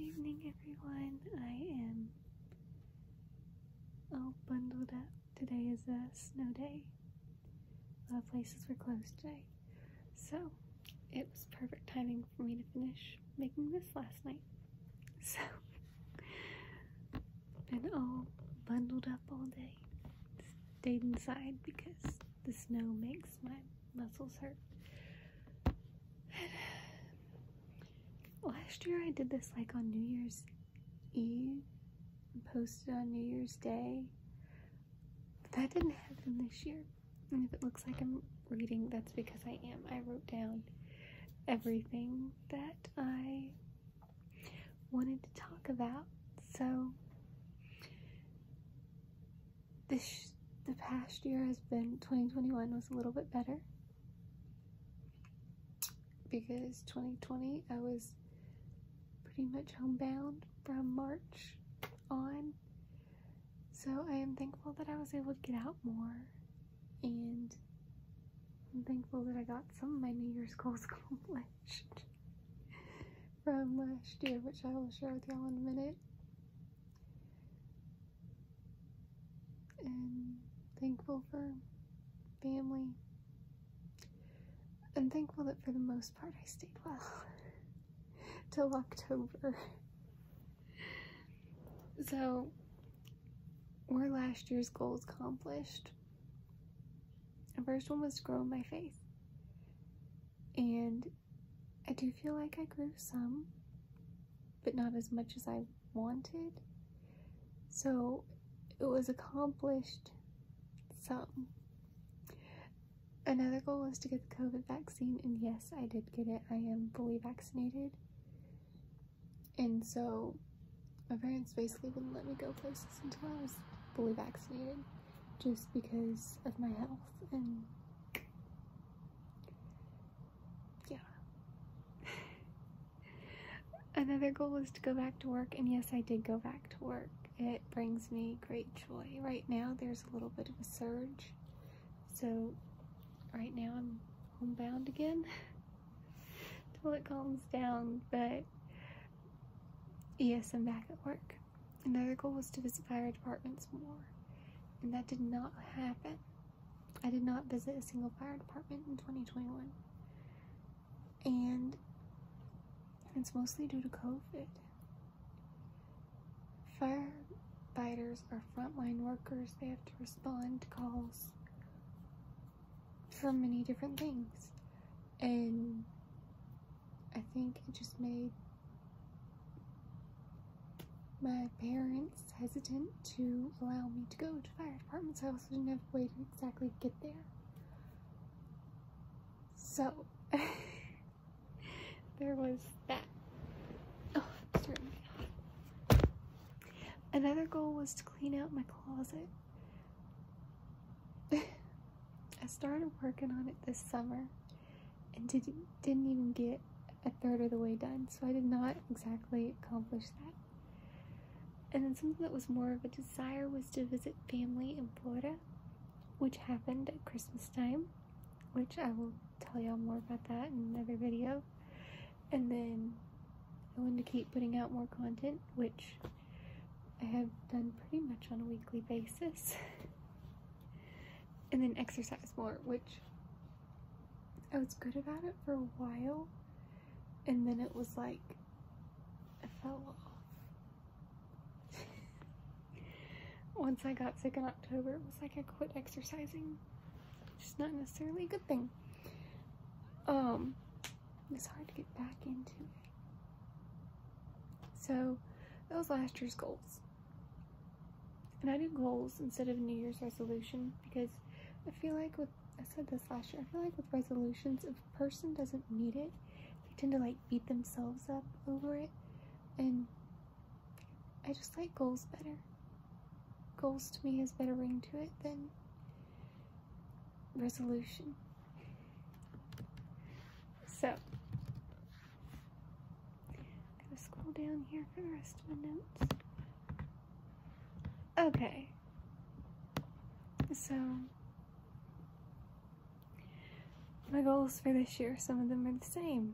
evening, everyone. I am all bundled up. Today is a snow day. A lot of places were closed today. So, it was perfect timing for me to finish making this last night. So, been all bundled up all day. Stayed inside because the snow makes my muscles hurt. Last year I did this like on New Year's Eve and posted on New Year's Day, but that didn't happen this year. And if it looks like I'm reading, that's because I am. I wrote down everything that I wanted to talk about. So the past year has been, 2021 was a little bit better, because 2020 I was pretty much homebound from March on. So I am thankful that I was able to get out more, and I'm thankful that I got some of my New Year's goals accomplished from last year, which I will share with y'all in a minute. And thankful for family. I'm thankful that for the most part I stayed well till October. So, were last year's goals accomplished? The first one was to grow my faith. And I do feel like I grew some, but not as much as I wanted. So, it was accomplished some. Another goal was to get the COVID vaccine, and yes, I did get it. I am fully vaccinated. And so, my parents basically wouldn't let me go places until I was fully vaccinated, just because of my health, and yeah. Another goal was to go back to work, and yes, I did go back to work. It brings me great joy. Right now, there's a little bit of a surge, so right now I'm homebound again till it calms down, but yes, I'm back at work. Another goal was to visit fire departments more, and that did not happen. I did not visit a single fire department in 2021, and it's mostly due to COVID. Firefighters are frontline workers. They have to respond to calls for many different things, and I think it just made my parents hesitant to allow me to go to fire departments. I also didn't have a way to exactly get there. So, there was that. Oh, it's turning me off. Another goal was to clean out my closet. I started working on it this summer and didn't even get a third of the way done, so I did not exactly accomplish that. And then something that was more of a desire was to visit family in Florida, which happened at Christmas time, which I will tell y'all more about that in another video. And then I wanted to keep putting out more content, which I have done pretty much on a weekly basis. And then exercise more, which I was good about it for a while, and then it was like I fell off. Once I got sick in October, it was like I quit exercising, which is not necessarily a good thing. It's hard to get back into it. So, that was last year's goals. And I do goals instead of a New Year's resolution, because I feel like I said this last year, I feel like with resolutions, if a person doesn't meet it, they tend to like beat themselves up over it, and I just like goals better. Goals to me has better ring to it than resolution. So, I'm gonna scroll down here for the rest of my notes. Okay. So, my goals for this year, some of them are the same.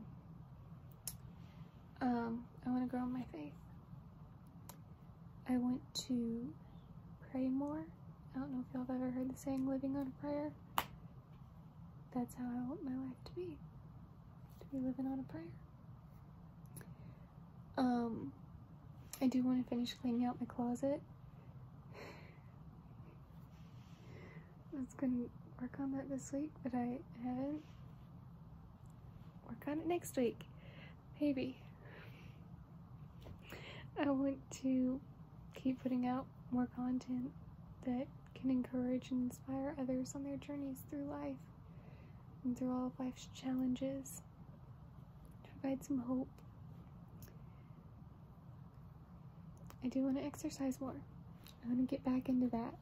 I want to grow in my faith. I want to pray more. I don't know if y'all have ever heard the saying, living on a prayer. That's how I want my life to be living on a prayer. I do want to finish cleaning out my closet. I was going to work on that this week, but I haven't. Work on it next week. Maybe. I want to keep putting out more content that can encourage and inspire others on their journeys through life and through all of life's challenges. To provide some hope. I do want to exercise more. I want to get back into that.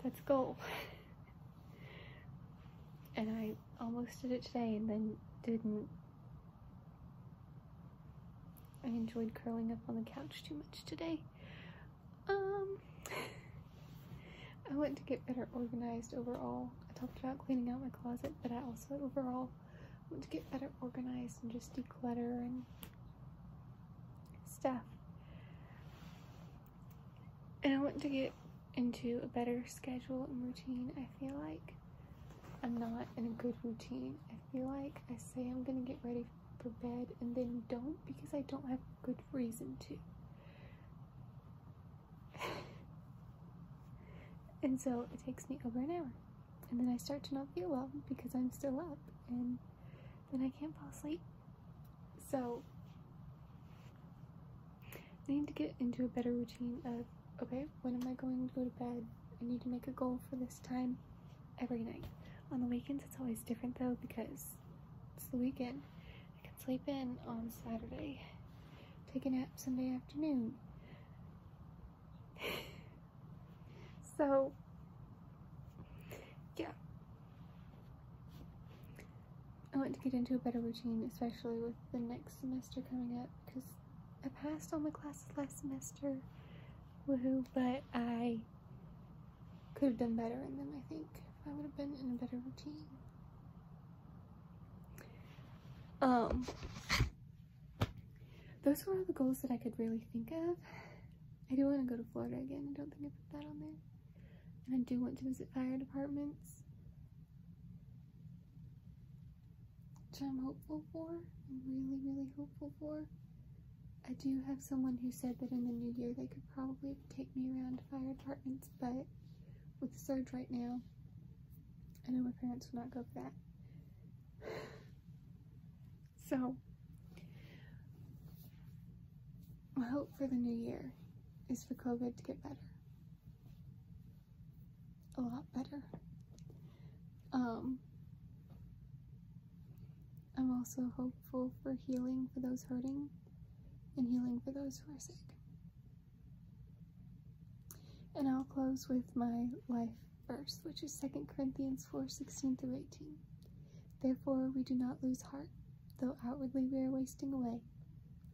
That's a goal. And I almost did it today and then didn't. I enjoyed curling up on the couch too much today. I want to get better organized overall. I talked about cleaning out my closet, but I also overall want to get better organized and just declutter and stuff. And I want to get into a better schedule and routine. I feel like I'm not in a good routine. I feel like I say I'm gonna get ready for bed and then don't, because I don't have a good reason to. And so it takes me over an hour, and then I start to not feel well because I'm still up, and then I can't fall asleep. So I need to get into a better routine of, okay, when am I going to go to bed? I need to make a goal for this time every night. On the weekends it's always different though, because it's the weekend. I can sleep in on Saturday, take a nap Sunday afternoon. So, yeah. I want to get into a better routine, especially with the next semester coming up, because I passed all my classes last semester, woohoo, but I could have done better in them, I think, if I would have been in a better routine. Those were all the goals that I could really think of. I do want to go to Florida again. I don't think I put that on there. And I do want to visit fire departments, which I'm hopeful for. I'm really, really hopeful for. I do have someone who said that in the new year they could probably take me around to fire departments, but with the surge right now, I know my parents would not go for that. So, my hope for the new year is for COVID to get better. A lot better. I'm also hopeful for healing for those hurting and healing for those who are sick. And I'll close with my life verse, which is 2 Corinthians 4:16-18. Therefore we do not lose heart, though outwardly we are wasting away,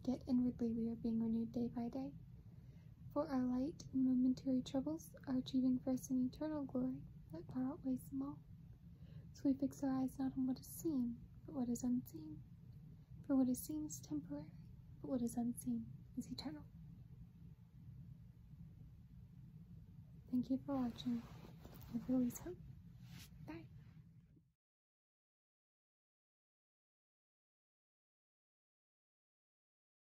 yet inwardly we are being renewed day by day. For our light and momentary troubles are achieving for us an eternal glory that far outweighs them all. So we fix our eyes not on what is seen, but what is unseen. For what is seen is temporary, but what is unseen is eternal. Thank you for watching. I always hope.